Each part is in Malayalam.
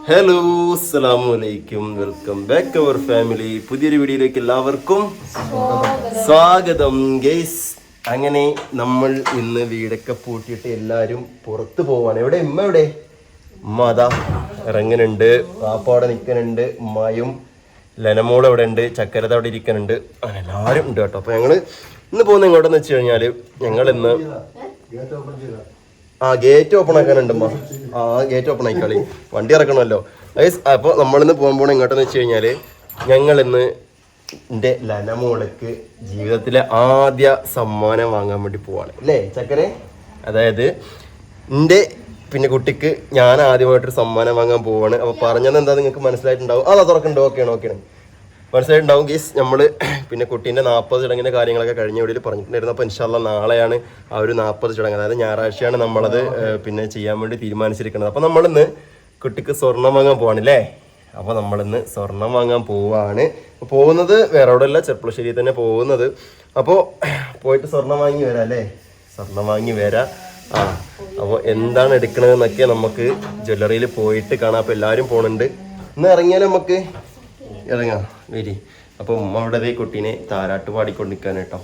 ഹലോ അസ്സലാമലൈക്കും, വെൽക്കം ബാക്ക് അവർ ഫാമിലി. പുതിയൊരു വീഡിയോയിലേക്ക് എല്ലാവർക്കും സ്വാഗതം ഗൈസ്. അങ്ങനെ നമ്മൾ ഇന്ന് വീടൊക്കെ പൂട്ടിയിട്ട് എല്ലാവരും പുറത്ത് പോവാണ്. എവിടെ എവിടെ ഉമ്മ അതാ ഇറങ്ങുന്നുണ്ട്, പാപ്പ അവിടെ നിൽക്കുന്നുണ്ട്, ഉമ്മായും ലനമോൾ അവിടെ ഉണ്ട്, ചക്കരത അവിടെ ഇരിക്കുന്നുണ്ട്, അങ്ങനെ എല്ലാവരും ഉണ്ട് കേട്ടോ. അപ്പോൾ ഞങ്ങൾ ഇന്ന് പോകുന്നത് എങ്ങോട്ടെന്ന് വെച്ച് കഴിഞ്ഞാൽ ഞങ്ങൾ ഇന്ന് ഗേറ്റ് ഓപ്പൺ ആക്കാനുണ്ട്. ഗേറ്റ് ഓപ്പൺ ആയിക്കളി, വണ്ടി ഇറക്കണമല്ലോ. അപ്പോൾ നമ്മളിന്ന് പോകാൻ എങ്ങോട്ടെന്ന് വെച്ച് കഴിഞ്ഞാൽ ഞങ്ങളിന്ന് എൻ്റെ ലനമോളക്ക് ജീവിതത്തിലെ ആദ്യ സമ്മാനം വാങ്ങാൻ വേണ്ടി പോവാണ് അല്ലേ ചക്കരെ? അതായത് എൻ്റെ പിന്നെ കുട്ടിക്ക് ഞാൻ ആദ്യമായിട്ടൊരു സമ്മാനം വാങ്ങാൻ പോവാണ്. അപ്പോൾ പറഞ്ഞത് എന്താ നിങ്ങൾക്ക് മനസ്സിലായിട്ടുണ്ടാവും. അതാ തുറക്കുന്നുണ്ട്. ഓക്കെയാണ് മനസ്സിലായിട്ടുണ്ടാവും ഗീസ്. നമ്മൾ പിന്നെ കുട്ടീൻ്റെ 40 ചടങ്ങിൻ്റെ കാര്യങ്ങളൊക്കെ കഴിഞ്ഞ വീഡിയോയിൽ പറഞ്ഞിട്ടുണ്ടായിരുന്നു. അപ്പോൾ ഇൻഷാല്ലാ നാളെയാണ് ആ ഒരു 40 ചടങ്ങ്, അതായത് ഞായറാഴ്ചയാണ് നമ്മളത് പിന്നെ ചെയ്യാൻ വേണ്ടി തീരുമാനിച്ചിരിക്കുന്നത്. അപ്പോൾ നമ്മളിന്ന് കുട്ടിക്ക് സ്വർണം വാങ്ങാൻ പോവാണല്ലേ. അപ്പോൾ നമ്മളിന്ന് സ്വർണം വാങ്ങാൻ പോവാണ്. പോകുന്നത് വേറെ എവിടെയല്ല, ചെർപ്പളശ്ശേരി തന്നെ പോകുന്നത്. അപ്പോൾ പോയിട്ട് സ്വർണം വാങ്ങി വരാം അല്ലേ, സ്വർണം വാങ്ങി വരാം. അപ്പോൾ എന്താണ് എടുക്കണതെന്നൊക്കെ നമുക്ക് ജ്വല്ലറിയിൽ പോയിട്ട് കാണാം. അപ്പോൾ എല്ലാവരും പോകുന്നുണ്ട്. ഇന്ന് ഇറങ്ങിയാലും നമുക്ക് ഇറങ്ങാം വരി. അപ്പം ഉമ്മയുടെ കുട്ടീനെ താരാട്ട് പാടിക്കൊണ്ടിരിക്കാൻ കേട്ടോ.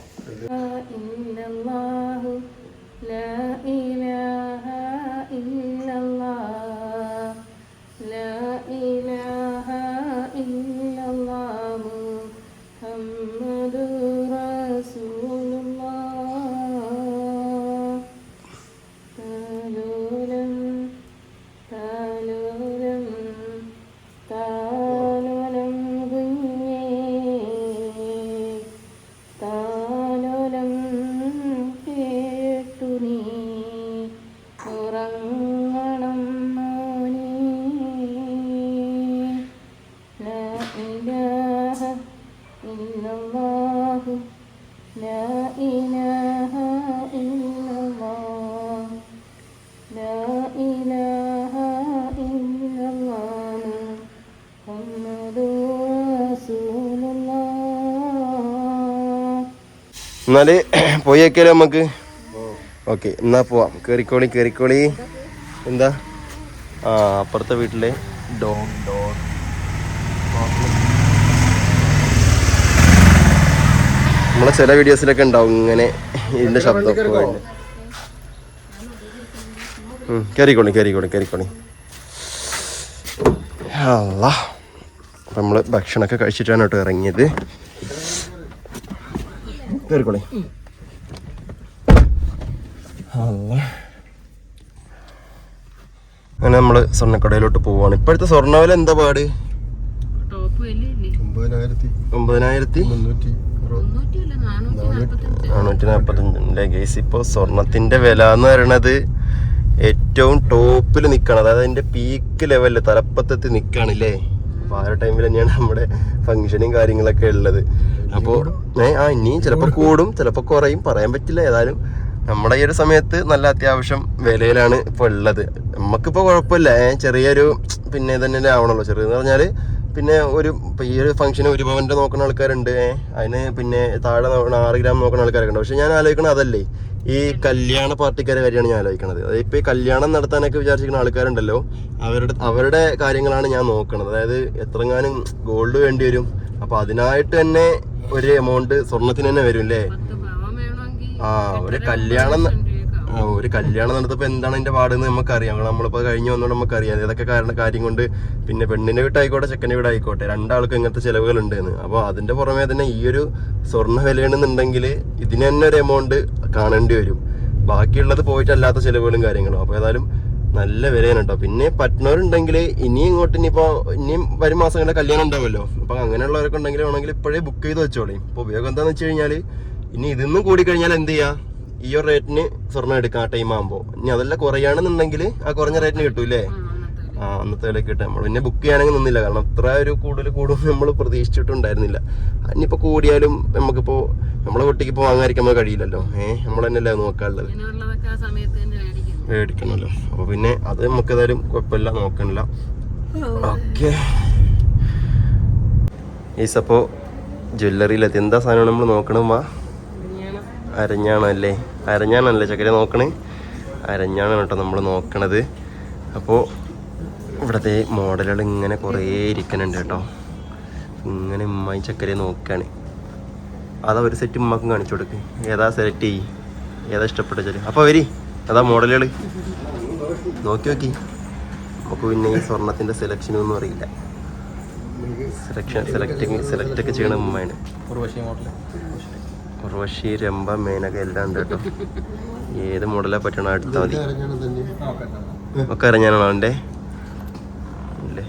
എന്നാല് പോയി വെക്കാലോ നമുക്ക്. ഓക്കെ എന്നാ പോവാം. കേറിക്കോളി. എന്താ അപ്പുറത്തെ വീട്ടിലെ ഡോഗ് നമ്മളെ ചില വീഡിയോസിലൊക്കെ ഉണ്ടാവും ഇങ്ങനെ ഇതിന്റെ ശബ്ദമൊക്കെ. കേറിക്കോളി. അല്ലാ, അപ്പം നമ്മൾ ഭക്ഷണമൊക്കെ കഴിച്ചിട്ടാണ് കേട്ടോ ഇറങ്ങിയത്. കേറിക്കോളി. അങ്ങനെ നമ്മള് സ്വർണ്ണക്കടയിലോട്ട് പോവാണ്. ഇപ്പോഴത്തെ സ്വർണ്ണവില എന്താ പാട്? 9,445 ഗൈസ്. ഇപ്പോൾ സ്വർണത്തിന്റെ വില എന്ന് പറയണത് ഏറ്റവും ടോപ്പിൽ നിൽക്കണം, അതായത് അതിന്റെ പീക്ക് ലെവലില് തലപ്പത്തെത്തി നിൽക്കുകയാണല്ലേ. അപ്പൊ ആ ഒരു ടൈമിൽ തന്നെയാണ് നമ്മുടെ ഫംഗ്ഷനും കാര്യങ്ങളൊക്കെ ഉള്ളത്. അപ്പോൾ ഇനിയും ചിലപ്പോൾ കൂടും ചിലപ്പോൾ കുറയും, പറയാൻ പറ്റില്ല. ഏതായാലും നമ്മുടെ ഈ ഒരു സമയത്ത് നല്ല അത്യാവശ്യം വിലയിലാണ് ഇപ്പോൾ ഉള്ളത്. നമുക്കിപ്പോൾ കുഴപ്പമില്ല, ചെറിയൊരു പിന്നെ തന്നെ ആവണല്ലോ. ചെറിയെന്ന് പറഞ്ഞാൽ പിന്നെ ഈ ഒരു ഫംഗ്ഷന് 1 പവൻ്റെ നോക്കുന്ന ആൾക്കാരുണ്ട്, അതിന് പിന്നെ താഴെ 6 ഗ്രാം നോക്കുന്ന ആൾക്കാരൊക്കെ ഉണ്ട്. പക്ഷെ ഞാൻ ആലോചിക്കണത് അതല്ലേ, ഈ കല്യാണ പാർട്ടിക്കാരെ കാര്യമാണ് ഞാൻ ആലോചിക്കണത്. അതായത് ഇപ്പോൾ ഈ കല്യാണം നടത്താനൊക്കെ വിചാരിച്ചിരിക്കുന്ന ആൾക്കാരുണ്ടല്ലോ, അവരുടെ കാര്യങ്ങളാണ് ഞാൻ നോക്കണത്. അതായത് എത്രങ്ങാനും ഗോൾഡ് വേണ്ടി വരും. അപ്പോൾ അതിനായിട്ട് തന്നെ ഒരു എമൗണ്ട് സ്വർണത്തിന് തന്നെ വരും അല്ലേ. ഒരു കല്യാണം നടത്തപ്പോൾ എന്താണ് അതിന്റെ പാടെന്ന് നമുക്കറിയാം. നമ്മളിപ്പോൾ കഴിഞ്ഞു വന്നോണ്ട് നമുക്കറിയാം ഏതൊക്കെ കാര്യം കൊണ്ട്. പിന്നെ പെണ്ണിന്റെ വീട്ടായിക്കോട്ടെ ചെക്കൻ്റെ വീടായിക്കോട്ടെ, രണ്ടാൾക്കും ഇങ്ങനത്തെ ചിലവുകൾ ഉണ്ടെന്ന്. അപ്പോൾ അതിന്റെ പുറമെ തന്നെ ഈ ഒരു സ്വർണ്ണ വിലയാണെന്നുണ്ടെങ്കിൽ ഇതിന് തന്നെ ഒരു എമൗണ്ട് കാണേണ്ടി വരും. ബാക്കിയുള്ളത് പോയിട്ടല്ലാത്ത ചിലവുകളും കാര്യങ്ങളും. അപ്പോൾ ഏതായാലും നല്ല വിലയാണ് കേട്ടോ. പിന്നെ പറ്റുന്നവരുണ്ടെങ്കിൽ ഇനിയും വരും മാസങ്ങളുടെ കല്യാണം ഉണ്ടാവുമല്ലോ. അപ്പൊ അങ്ങനെയുള്ളവരൊക്കെ ഉണ്ടെങ്കിൽ വേണമെങ്കിൽ ഇപ്പോഴേ ബുക്ക് ചെയ്ത് വെച്ചോളേ. ഇപ്പൊ ഉപയോഗം എന്താണെന്ന് വെച്ച് കഴിഞ്ഞാൽ ഇനി ഇതൊന്നും കൂടി കഴിഞ്ഞാൽ എന്ത് ചെയ്യാ, ഈ ഒരു റേറ്റിന് സ്വർണ്ണം എടുക്കാം ആ ടൈം ആകുമ്പോൾ. ഇനി അതല്ല കുറയാണെന്നുണ്ടെങ്കിൽ ആ കുറഞ്ഞ റേറ്റിന് കിട്ടൂല്ലേ, അന്നത്തെ വിലക്ക് കിട്ടും. നമ്മൾ പിന്നെ ബുക്ക് ചെയ്യാനെങ്കിൽ നിന്നില്ല, കാരണം അത്ര ഒരു കൂടുതൽ കൂടും നമ്മൾ പ്രതീക്ഷിച്ചിട്ടുണ്ടായിരുന്നില്ല. ഇനിയിപ്പോ കൂടിയാലും നമുക്കിപ്പോ നമ്മളെ കുട്ടിക്ക് ഇപ്പോൾ വാങ്ങാതിരിക്കാൻ നമുക്ക് കഴിയില്ലല്ലോ. നമ്മൾ തന്നെയല്ലേ നോക്കാനുള്ളത്, മേടിക്കണമല്ലോ. അപ്പൊ പിന്നെ അത് നമുക്ക് ഏതായാലും കുഴപ്പമില്ല, നോക്കണില്ല. ഓക്കെ ഈസപ്പോ ജ്വല്ലറിയിലെത്തി. എന്താ സാധനമാണ് നമ്മൾ നോക്കണമ്മ? അരഞ്ഞാണല്ലേ, അരഞ്ഞാണല്ലേ ചക്കര നോക്കണേ? അരഞ്ഞാണാണ് കേട്ടോ നമ്മൾ നോക്കണത്. അപ്പോൾ ഇവിടുത്തെ മോഡലുകൾ ഇങ്ങനെ കുറേ ഇരിക്കുന്നുണ്ട് കേട്ടോ. ഇങ്ങനെ ഉമ്മായി ചക്കരെ നോക്കുകയാണ്. അതാ ഒരു സെറ്റ് ഉമ്മക്കും കാണിച്ചു കൊടുക്ക്. ഏതാ സെലക്ട് ചെയ്യ്, ഏതാ ഇഷ്ടപ്പെട്ട. അപ്പോൾ വരി, അതാ മോഡലുകൾ നോക്കി നോക്കി. നമുക്ക് പിന്നെ ഈ സ്വർണത്തിൻ്റെ സെലക്ഷനൊന്നും അറിയില്ല. സെലക്ട് ഒക്കെ ചെയ്യണ ഉമ്മയാണ്. ഉർവശി, രംഭ, മേനക എല്ലാം ഉണ്ട് കേട്ടോ. ഏത് മോഡലാണ് പറ്റണം എടുത്താൽ മതി. ഒക്കെ അറിഞ്ഞാണോ അവൻ്റെ ഇല്ലേ?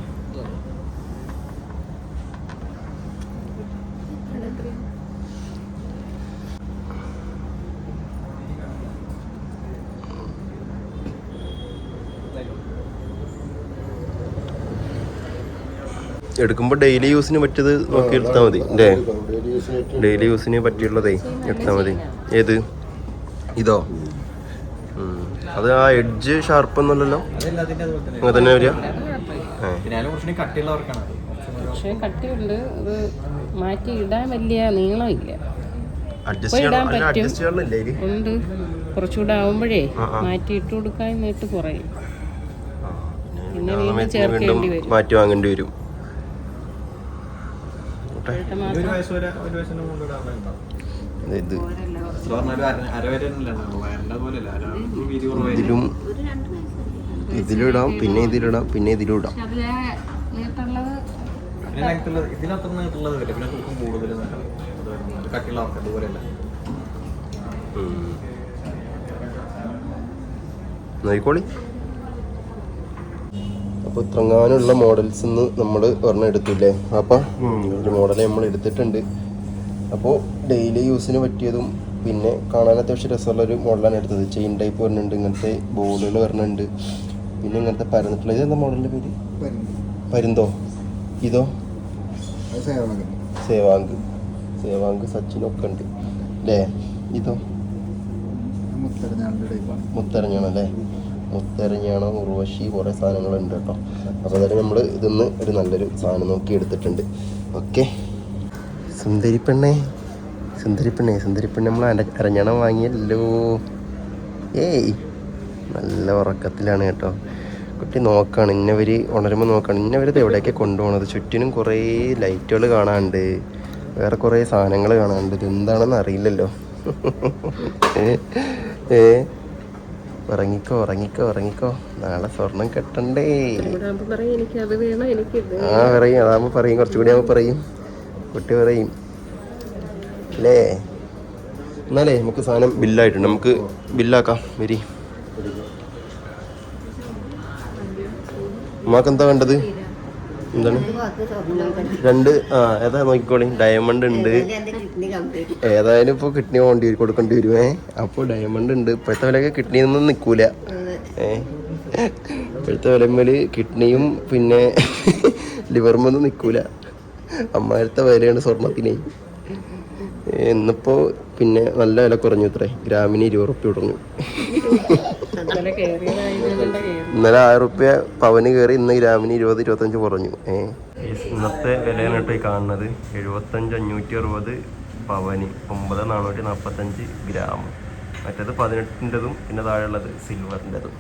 എടുക്കുമ്പോൾ ഡെയിലി യൂസിന് പറ്റിയത് നോക്കി എടുത്താൽ മതി അല്ലേ? ഡെയിലി യൂസിന് പറ്റിയുള്ളതേ എടുത്താൽ മതി. ഏത് ഇതോ? അത് ആ എഡ്ജ് ഷാർപ്പ് ഒന്നുമല്ലല്ലോ, അങ്ങനെ തന്നെ വരിക. ഉണ്ട്, കുറച്ചുകൂടെ ആവുമ്പോഴേ മാറ്റി ഇട്ട് കൊടുക്കാൻ നീട്ട് കുറയും. പിന്നെ മാറ്റി വാങ്ങേണ്ടി വരും. ഇതിലിടാം, പിന്നെ ഇതിലിടാം, പിന്നെ ഇതിലിടാം. നോക്കിക്കോളി. അപ്പോൾ ഇത്രങ്ങാനുള്ള മോഡൽസ് നമ്മൾ ഒരെണ്ണം എടുത്തില്ലേ? അപ്പം ഒരു മോഡൽ നമ്മൾ എടുത്തിട്ടുണ്ട്. അപ്പോൾ ഡെയിലി യൂസിന് പറ്റിയതും പിന്നെ കാണാൻ അത്യാവശ്യം രസമുള്ളൊരു മോഡലാണ് എടുത്തത്. ചെയിൻ ടൈപ്പ് വരുന്നുണ്ട്, ഇങ്ങനത്തെ ബോർഡുകൾ വരുന്നുണ്ട്, പിന്നെ ഇങ്ങനത്തെ പരന്നിട്ടുള്ള. ഇതെന്താ മോഡലിൻ്റെ പേര്? പരുന്തോ? ഇതോ? സേവാങ്ക് സച്ചിനൊക്കെ ഉണ്ട് അല്ലേ? ഇതോ മുത്തരഞ്ഞാണല്ലേ? മുത്തരഞ്ഞാണോ, ഉർവശി, കുറേ സാധനങ്ങളുണ്ട് കേട്ടോ. അപ്പോൾ അതായത് നമ്മൾ ഇതിന്ന് ഒരു നല്ലൊരു സാധനം നോക്കി എടുത്തിട്ടുണ്ട്. ഓക്കെ. സുന്ദരിപ്പെണ്ണേ നമ്മൾ അരഞ്ഞണം വാങ്ങിയല്ലോ. ഏയ് നല്ല ഉറക്കത്തിലാണ് കേട്ടോ കുട്ടി. നോക്കുകയാണ് ഇന്നവർ ഉണരുമ്പോൾ നോക്കുകയാണ്. ഇന്നവരത് എവിടെയൊക്കെ കൊണ്ടുപോകണത്. ചുറ്റിനും കുറേ ലൈറ്റുകൾ കാണാനുണ്ട്, വേറെ കുറേ സാധനങ്ങൾ കാണാനുണ്ട്. ഇതെന്താണെന്ന് അറിയില്ലല്ലോ. ഉറങ്ങിക്കോ, നാളെ സ്വർണം കെട്ടണ്ടേ? പറയും, അതാകുമ്പോൾ പറയും, കുറച്ചുകൂടി ആകുമ്പോൾ പറയും, കുട്ടി പറയും അല്ലേ? എന്നാലേ നമുക്ക് സാധനം ബില്ലായിട്ടുണ്ട്, നമുക്ക് ബില്ലാക്കാം. വരി. ഉമ്മാക്ക് എന്താ വേണ്ടത്? എന്താണ്? ഏതാ നോക്കിക്കോളി. ഡയമണ്ട് ഉണ്ട്. ഏതായാലും ഇപ്പോൾ കിഡ്നി കൊടുക്കേണ്ടി വരുമേ. അപ്പോൾ ഡയമണ്ട് ഉണ്ട്. ഇപ്പോഴത്തെ വിലയൊക്കെ കിഡ്നിയൊന്നും നിൽക്കൂല. ഇപ്പോഴത്തെ വിലമ്മല് കിഡ്നിയും പിന്നെ ലിവറുമൊന്നും നിൽക്കൂല. അമ്മായിരത്തെ വിലയാണ് സ്വർണത്തിന്. ഇന്നിപ്പോൾ പിന്നെ നല്ല വില കുറഞ്ഞു. ഇത്രേ ഗ്രാമിന് 20 റുപ്യ കുറഞ്ഞു. ഇന്നലെ 1000 റുപ്യ പവന് കയറി, ഇന്ന് ഗ്രാമിന് 20-25 കുറഞ്ഞു. ഇന്നത്തെ വിലയാണ് കേട്ടോ ഈ കാണുന്നത്. 75,560 പവന്, 9,445 ഗ്രാം. മറ്റേത് 18-ൻ്റെതും പിന്നെ താഴെയുള്ളത് സിൽവറിൻ്റെതും.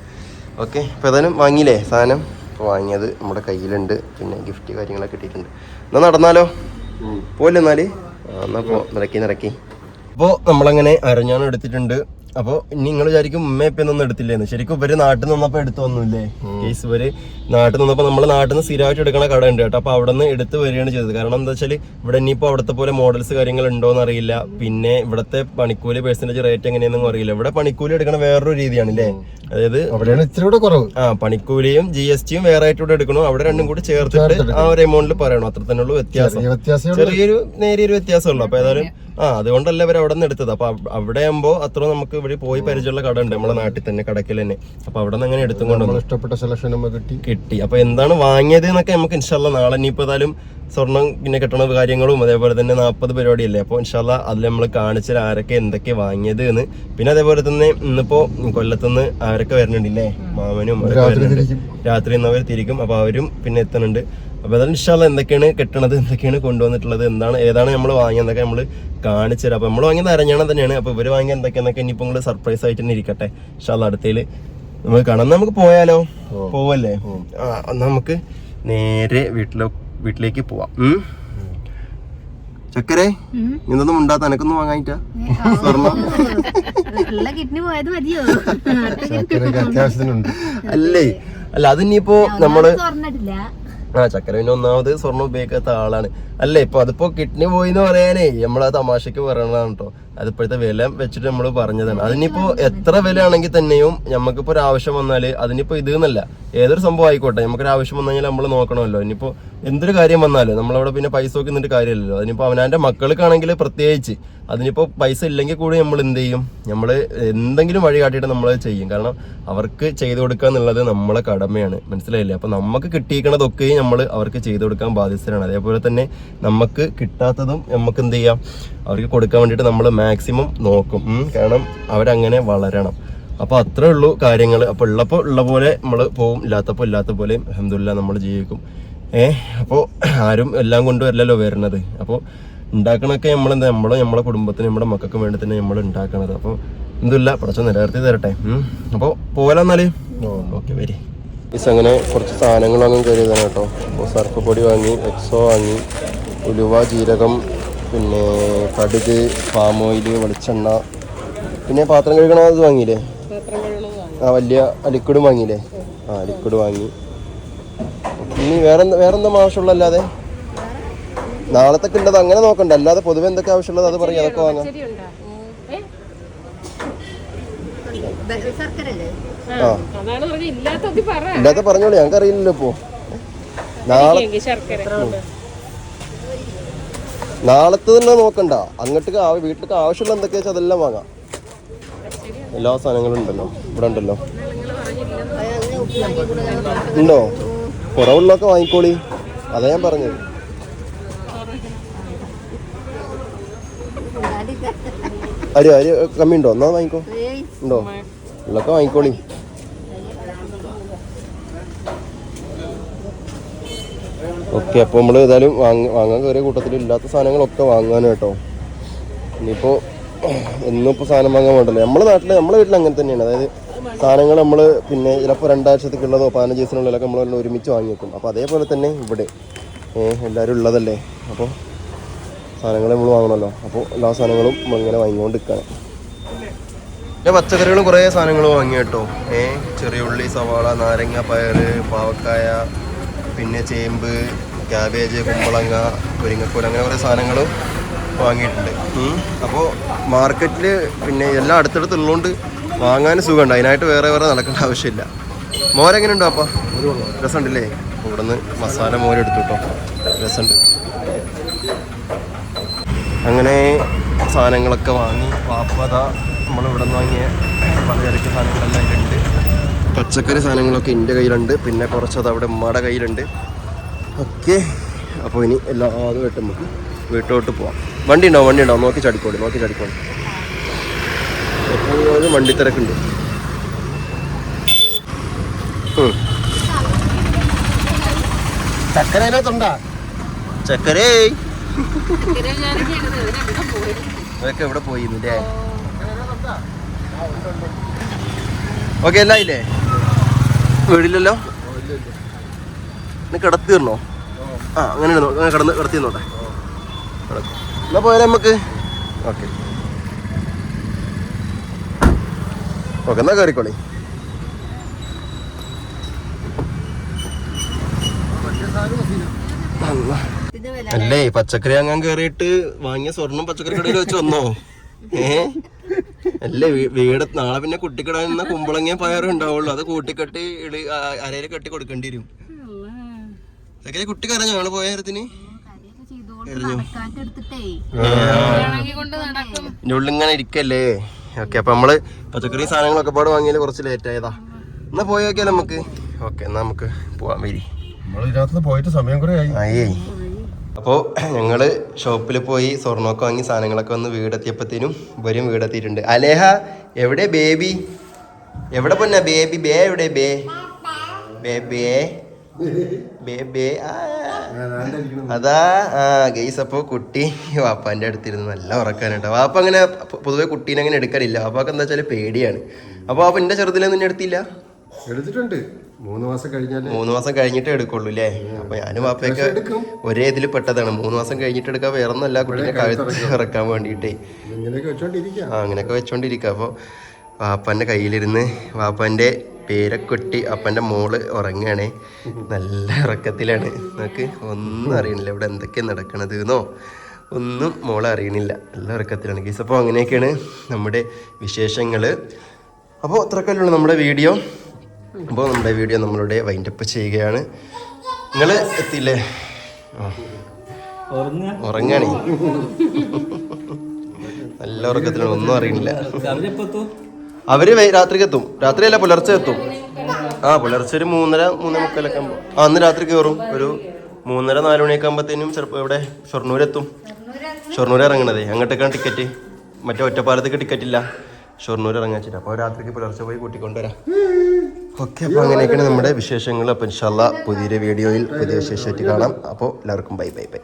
ഓക്കെ. അപ്പോൾ ഏതായാലും വാങ്ങിയില്ലേ സാധനം? ഇപ്പോൾ വാങ്ങിയത് നമ്മുടെ കയ്യിലുണ്ട്. പിന്നെ ഗിഫ്റ്റ് കാര്യങ്ങളൊക്കെ കിട്ടിയിട്ടുണ്ട്. എന്നാൽ നടന്നാലോ? പോലെ എന്നാൽ എന്നാൽ നിറക്കി. അപ്പോൾ നമ്മളങ്ങനെ അരഞ്ഞാണം എടുത്തിട്ടുണ്ട്. അപ്പോൾ ഇനി നിങ്ങൾ വിചാരിക്കും ഉമ്മയപ്പൊന്നും എടുത്തില്ലേന്ന്. ശരിക്കും ഇവര് നാട്ടിൽ നിന്നപ്പോൾ എടുത്തു വന്നില്ലേ? കേസ് ഇവര് നാട്ടിൽ നിന്നപ്പോൾ നമ്മൾ നാട്ടിൽ നിന്ന് സ്ഥിരമായിട്ട് എടുക്കണ കട ഉണ്ട് കേട്ടോ. അപ്പോൾ അവിടെ നിന്ന് എടുത്ത് വരികയാണ് ചെയ്തത്. കാരണം എന്താ വെച്ചാൽ ഇവിടെ ഇനിയിപ്പോൾ അവിടുത്തെ പോലെ മോഡൽസ് കാര്യങ്ങൾ ഉണ്ടോയെന്ന് അറിയില്ല. പിന്നെ ഇവിടുത്തെ പണിക്കൂലി പെർസെൻറ്റേജ് റേറ്റ് എങ്ങനെയാണെന്നും അറിയില്ല. ഇവിടെ പണിക്കൂലി എടുക്കണ വേറൊരു രീതിയാണ് അല്ലേ? അതായത് പണിക്കൂലിയും GSTയും വേറെ ആയിട്ട് ഇവിടെ എടുക്കണു. അവിടെ രണ്ടും കൂടി ചേർത്തിട്ട് ആ ഒരു എമൗണ്ടിൽ പറയണു. അത്ര തന്നെ ഉള്ളൂ വ്യത്യാസം. നേരിയൊരു വ്യത്യാസമുള്ളൂ. അപ്പോൾ ഏതായാലും അതുകൊണ്ടല്ല ഇവർ അവിടെ നിന്ന് എടുത്തത്. അപ്പൊ അവിടെ ആകുമ്പോൾ അത്ര നമുക്ക് ഇവിടെ പോയി പരിചയമുള്ള കട ഉണ്ട് നമ്മുടെ നാട്ടിൽ തന്നെ, കടക്കിൽ തന്നെ. അപ്പൊ അവിടെ നിന്ന് അങ്ങനെ എടുത്തുകൊണ്ട് ഇഷ്ടപ്പെട്ട സെലക്ഷൻ കിട്ടി. അപ്പൊ എന്താണ് വാങ്ങിയത് എന്നൊക്കെ നമുക്ക് ഇൻഷാല്ലാ നാളെ ഇനിയിപ്പോ ഏതായാലും സ്വർണം പിന്നെ കെട്ടണ കാര്യങ്ങളും അതേപോലെ തന്നെ 40 പരിപാടിയല്ലേ. അപ്പോൾ ഇൻഷാല്ലാ അതിൽ നമ്മൾ കാണിച്ചാൽ ആരൊക്കെ എന്തൊക്കെ വാങ്ങിയത് എന്ന്. പിന്നെ അതേപോലെ തന്നെ ഇന്നിപ്പോ കൊല്ലത്തുനിന്ന് ആരൊക്കെ വരുന്നുണ്ടല്ലേ? മാമനും രാത്രി ഇന്നവർ തിരിക്കും. അപ്പൊ അവരും പിന്നെ എത്തുന്നുണ്ട്. അപ്പോൾ അതായത് ഇൻഷാല്ലാ എന്തൊക്കെയാണ് കെട്ടണത്, എന്തൊക്കെയാണ് കൊണ്ടുവന്നിട്ടുള്ളത്, ഏതാണ് നമ്മൾ വാങ്ങിയതൊക്കെ നമ്മൾ കാണിച്ചു തരാം. അപ്പോൾ നമ്മൾ വാങ്ങിയത് അരഞ്ഞാണം തന്നെയാണ്. അപ്പോൾ ഇവർ വാങ്ങിയ എന്തൊക്കെയെന്നൊക്കെ ഇനിയിപ്പോൾ നിങ്ങൾ സർപ്രൈസ് ആയിട്ട് തന്നെ ഇരിക്കട്ടെ. ഇൻഷാല്ലാ അടുത്തതിൽ നമുക്ക് കാണാം. നമുക്ക് പോയാലോ? പോവല്ലേ? നമുക്ക് നേരെ വീട്ടിലേക്ക് പോവാം. ചക്കരെ ഇതൊന്നും ഉണ്ടാത്ത എനക്കൊന്നും വാങ്ങാനിട്ടാ സ്വർണ്ണം അല്ലേ? അല്ല അതിനിപ്പോ നമ്മള് ചക്കര പിന്നെ ഒന്നാമത് സ്വർണ്ണം ഉപയോഗിക്കാത്ത ആളാണ്. അല്ലേ ഇപ്പൊ അതിപ്പോ കിഡ്നി പോയി എന്ന് പറയാനേ നമ്മളാ തമാശക്ക് പറയണതാണ് കേട്ടോ. അതിപ്പോഴത്തെ വില വെച്ചിട്ട് നമ്മൾ പറഞ്ഞതാണ്. അതിനിപ്പോ എത്ര വില ആണെങ്കിൽ തന്നെയും നമുക്കിപ്പോ ഒരു ആവശ്യം വന്നാല് അതിനിപ്പോ ഇത് എന്നല്ല ഏതൊരു സംഭവം ആയിക്കോട്ടെ നമുക്കൊരു ആവശ്യം വന്നു കഴിഞ്ഞാൽ നമ്മൾ നോക്കണമല്ലോ. ഇനിയിപ്പോ എന്തൊരു കാര്യം വന്നാലും നമ്മളവിടെ പിന്നെ പൈസ നോക്കി നിന്നിട്ട് കാര്യമില്ലല്ലോ. അതിനിപ്പോ അവനാന്റെ മക്കൾക്കാണെങ്കിൽ പ്രത്യേകിച്ച് അതിനിപ്പോ പൈസ ഇല്ലെങ്കിൽ കൂടി നമ്മൾ എന്ത് ചെയ്യും? നമ്മൾ എന്തെങ്കിലും വഴി കാട്ടിയിട്ട് നമ്മൾ ചെയ്യും. കാരണം അവർക്ക് ചെയ്തു കൊടുക്കുക എന്നുള്ളത് നമ്മളെ കടമയാണ്. മനസ്സിലായില്ലേ? അപ്പൊ നമുക്ക് കിട്ടിയിരിക്കണതൊക്കെയും നമ്മൾ അവർക്ക് ചെയ്തു കൊടുക്കാൻ ബാധ്യസ്ഥരാണ്. അതേപോലെ തന്നെ നമുക്ക് കിട്ടാത്തതും നമുക്ക് എന്ത് ചെയ്യാം? അവർക്ക് കൊടുക്കാൻ വേണ്ടിയിട്ട് നമ്മൾ മാക്സിമം നോക്കും. കാരണം അവരങ്ങനെ വളരണം. അപ്പൊ അത്രേ ഉള്ളൂ കാര്യങ്ങൾ. അപ്പൊ ഉള്ളപ്പോൾ ഉള്ള പോലെ നമ്മൾ പോവും, ഇല്ലാത്തപ്പോൾ ഇല്ലാത്ത പോലെയും അൽഹംദുലില്ലാഹ് നമ്മൾ ജീവിക്കും. അപ്പോൾ ആരും എല്ലാം കൊണ്ടുവരില്ലല്ലോ വരുന്നത്. അപ്പോൾ ഉണ്ടാക്കണൊക്കെ നമ്മളെ കുടുംബത്തിന് നമ്മുടെ മക്കൾക്ക് വേണ്ടി തന്നെ നമ്മൾ ഉണ്ടാക്കണത്. അപ്പോൾ എന്തില്ല പടച്ചോൻ നിലനിർത്തി തരട്ടെ. അപ്പോൾ പോകലെന്നാല് ഓക്കെ വരി. അങ്ങനെ കുറച്ച് സാധനങ്ങൾ അങ്ങ് കയറിയതാണ് കേട്ടോ. അപ്പോൾ സർഫ് പൊടി വാങ്ങി, എക്സോ വാങ്ങി, ഉലുവ, ജീരകം, പിന്നെ കടുക്, പാം ഓയിൽ, വെളിച്ചെണ്ണ, പിന്നെ പാത്രം കഴുകണ അത് വാങ്ങിയില്ലേ? വലിയ ലിക്വിഡും വാങ്ങിയില്ലേ? ലിക്വിഡ് വാങ്ങി. ഇനി വേറെന്താ ആവശ്യമുള്ളല്ലാതെ നാളത്തേക്ക് ഉള്ളത് അങ്ങനെ നോക്കണ്ട. അല്ലാതെ പൊതുവെ എന്തൊക്കെ ആവശ്യമുള്ളത് അത് പറയും, അതൊക്കെ വാങ്ങാം. ഇല്ലാത്ത പറഞ്ഞോളൂ, ഞങ്ങൾക്ക് അറിയില്ലല്ലോ ഇപ്പോ. നാളത്തെ തന്നെ നോക്കണ്ട. അങ്ങോട്ട് വീട്ടിലേക്ക് ആവശ്യമുള്ള എന്തൊക്കെയാ വെച്ചാൽ അതെല്ലാം വാങ്ങാം. എല്ലാ സാധനങ്ങളും ഉണ്ടല്ലോ ഇവിടെ ഉണ്ടല്ലോ. ഉണ്ടോ? കുറവുള്ളതൊക്കെ വാങ്ങിക്കോളി. അതാ ഞാൻ പറഞ്ഞത്. അരി കമ്മി ഉണ്ടോ? എന്നാ വാങ്ങിക്കോ. ഉണ്ടോ? ഉള്ളൊക്കെ വാങ്ങിക്കോളി. ഓക്കെ. അപ്പോൾ നമ്മൾ ഏതായാലും വാങ്ങാൻ കയറിയ കൂട്ടത്തിൽ ഇല്ലാത്ത സാധനങ്ങളൊക്കെ വാങ്ങാൻ കേട്ടോ. ഇനിയിപ്പോൾ എന്നും ഇപ്പോൾ സാധനം വാങ്ങാൻ വേണ്ടല്ലോ. നമ്മളെ വീട്ടിൽ അങ്ങനെ തന്നെയാണ്. അതായത് സാധനങ്ങൾ നമ്മൾ പിന്നെ ചിലപ്പോൾ 2 ആഴ്ചത്തേക്കുള്ളതോ 15 ദിവസത്തിനുള്ളിലൊക്കെ നമ്മളെല്ലാം ഒരുമിച്ച് വാങ്ങി വെക്കും. അപ്പോൾ അതേപോലെ തന്നെ ഇവിടെ എല്ലാവരും ഉള്ളതല്ലേ. അപ്പോൾ സാധനങ്ങൾ നമ്മൾ വാങ്ങണമല്ലോ. അപ്പോൾ എല്ലാ സാധനങ്ങളും നമ്മളിങ്ങനെ വാങ്ങിക്കൊണ്ട് നിൽക്കണം. പിന്നെ പച്ചക്കറികളും കുറേ സാധനങ്ങൾ വാങ്ങി കേട്ടോ. ചെറിയ ഉള്ളി, സവാള, നാരങ്ങ, പയറ്, പാവക്കായ, പിന്നെ ചേമ്പ്, ക്യാബേജ്, കുമ്പളങ്ങ, മുരിങ്ങക്കോൽ, അങ്ങനെ കുറേ സാധനങ്ങളും വാങ്ങിയിട്ടുണ്ട്. അപ്പോൾ മാർക്കറ്റിൽ പിന്നെ എല്ലാം അടുത്തടുത്തുള്ളതുകൊണ്ട് വാങ്ങാൻ സുഖമുണ്ട്. അതിനായിട്ട് വേറെ നടക്കേണ്ട ആവശ്യമില്ല. മോരെങ്ങനെ ഉണ്ടോ അപ്പ? രസമുണ്ടല്ലേ? ഇവിടെ നിന്ന് മസാല മോരെടുത്തു കേട്ടോ. രസമുണ്ട്. അങ്ങനെ സാധനങ്ങളൊക്കെ വാങ്ങി. പാപ്പത നമ്മളിവിടെ നിന്ന് വാങ്ങിയ പലചരക്ക് സാധനങ്ങളെല്ലാം അതിലുണ്ട്. പച്ചക്കറി സാധനങ്ങളൊക്കെ എൻ്റെ കയ്യിലുണ്ട്. പിന്നെ കുറച്ചത് അവിടെ ഉമ്മയുടെ കയ്യിലുണ്ട്. ഓക്കെ. അപ്പോൾ ഇനി എല്ലാതുമായിട്ട് നമുക്ക് വീട്ടിലോട്ട് പോവാം. വണ്ടി ഉണ്ടാവും. നോക്കി ചടിക്കോളി. എപ്പോഴും വണ്ടി തിരക്കുണ്ട്. ചക്കര അതിനകത്തുണ്ടാ? ചക്കരേ അതൊക്കെ എവിടെ പോയി? ഓക്കെ. എല്ലാം ഇല്ലേ? വീടില്ലല്ലോ. കിടത്തി തരണോ? അങ്ങനെ കിടത്തി തന്നോട്ടെ. എന്നാ പോയാലേ നമുക്ക്. ഓക്കെ എന്നാ കയറിക്കോളി. അല്ലേ പച്ചക്കറി വാങ്ങാൻ കയറിയിട്ട് വാങ്ങിയ സ്വർണം പച്ചക്കറി കടയിൽ വെച്ച് വന്നോ? അല്ലേ വീട് നാളെ പിന്നെ കുട്ടിക്കിടാൻ കുമ്പളങ്ങിയ പയറും ഉണ്ടാവുള്ളൂ. അത് കൂട്ടിക്കെട്ടി അരയിൽ കെട്ടി കൊടുക്കേണ്ടി വരും. അതൊക്കെ കുട്ടി കരഞ്ഞോ ഞങ്ങള് പോയ നേരത്തിന്? ഇതിന്റെ ഉള്ളിങ്ങനെ ഇരിക്കല്ലേ. ഓക്കെ. അപ്പൊ നമ്മള് പച്ചക്കറി സാധനങ്ങളൊക്കെ പാട് വാങ്ങിയാല് കുറച്ച് ലേറ്റ് ആയതാ. എന്നാ പോയി നോക്കിയാലോ നമുക്ക്. ഓക്കെ എന്നാ നമുക്ക് പോവാൻ വരി. പോയിട്ട് സമയം കുറെ ആയി. അപ്പോൾ ഞങ്ങള് ഷോപ്പിൽ പോയി സ്വർണ്ണമൊക്കെ വാങ്ങി സാധനങ്ങളൊക്കെ വന്ന് വീടെത്തിയപ്പോഴത്തേനും ഇവരും വീടെത്തിയിട്ടുണ്ട്. അലേഹ എവിടെ ബേബി? എവിടെ പൊന്നാ ബേബി? എവിടെ ബേ അതാ. ഗെയ്സ്. അപ്പോൾ കുട്ടി വാപ്പാൻ്റെ അടുത്തിരുന്ന് നല്ല ഉറക്കാണ് കേട്ടോ. വാപ്പ അങ്ങനെ പൊതുവെ കുട്ടീനെ അങ്ങനെ എടുക്കാറില്ല. വാപ്പാക്ക് എന്താ വെച്ചാൽ പേടിയാണ്. അപ്പോൾ വാപ്പ എൻ്റെ ചെറുതിലൊന്നും എന്നെ എടുത്തില്ല. എടുത്തിട്ടുണ്ട് 3 മാസം കഴിഞ്ഞാല് 3 മാസം കഴിഞ്ഞിട്ടേ എടുക്കുള്ളൂ അല്ലേ? അപ്പൊ ഞാനും വാപ്പയൊക്കെ ഒരേ ഇതിൽ പെട്ടതാണ്. 3 മാസം കഴിഞ്ഞിട്ട് എടുക്കാൻ വേറെ ഒന്നല്ല, കുട്ടീനെ കഴുത്ത് ഇറക്കാൻ വേണ്ടിയിട്ടേ ഇങ്ങനെയൊക്കെ വെച്ചോണ്ടിരിക്കുക. അങ്ങനെയൊക്കെ വെച്ചോണ്ടിരിക്കുക. അപ്പോൾ വാപ്പാൻ്റെ കയ്യിലിരുന്ന് വാപ്പാൻ്റെ പേരക്കൊട്ടി അപ്പൻ്റെ മോള് ഉറങ്ങുകയാണേ. നല്ല ഉറക്കത്തിലാണ്. നമുക്ക് ഒന്നും അറിയണില്ല ഇവിടെ എന്തൊക്കെയാണ് നടക്കണത് എന്നോ ഒന്നും മോളെ അറിയണില്ല. നല്ല ഉറക്കത്തിലാണ് ഗീസ്. അപ്പോൾ അങ്ങനെയൊക്കെയാണ് നമ്മുടെ വിശേഷങ്ങൾ. അപ്പോൾ അത്രക്കല്ലുള്ളൂ നമ്മുടെ വീഡിയോ. അപ്പോൾ നമ്മുടെ വീഡിയോ നമ്മളുടെ വൈൻഡപ്പ് ചെയ്യുകയാണ്. നിങ്ങൾ എത്തിയില്ലേ? ഉറങ്ങാണേ. നല്ല ഉറക്കത്തിലാണ്, ഒന്നും അറിയണില്ല. അവര് രാത്രിക്ക് എത്തും. രാത്രിയല്ല, പുലർച്ചെ എത്തും. പുലർച്ചെ ഒരു 3:30-3:45 ആകുമ്പോൾ അന്ന് രാത്രി കയറും. ഒരു 3:30-4 മണിയൊക്കെ ആകുമ്പോഴത്തേനും ചിലപ്പോൾ ഇവിടെ ഷൊർണൂരെത്തും. ഷൊർണൂർ ഇറങ്ങണതേ അങ്ങോട്ടേക്കാണ് ടിക്കറ്റ്. മറ്റേ ഒറ്റപ്പാലത്തേക്ക് ടിക്കറ്റ് ഇല്ല, ഷൊർണൂർ ഇറങ്ങാൻ വെച്ചിട്ട്. അപ്പോൾ രാത്രിക്ക് പുലർച്ചെ പോയി കൂട്ടിക്കൊണ്ടുവരാം. ഓക്കെ, അപ്പോൾ അങ്ങനെയൊക്കെയാണ് നമ്മുടെ വിശേഷങ്ങൾ. അപ്പോൾ ഇൻഷാല്ലാ പുതിയൊരു വീഡിയോയിൽ പുതിയ വിശേഷമായിട്ട് കാണാം. അപ്പോൾ എല്ലാവർക്കും ബൈ ബൈ ബൈ.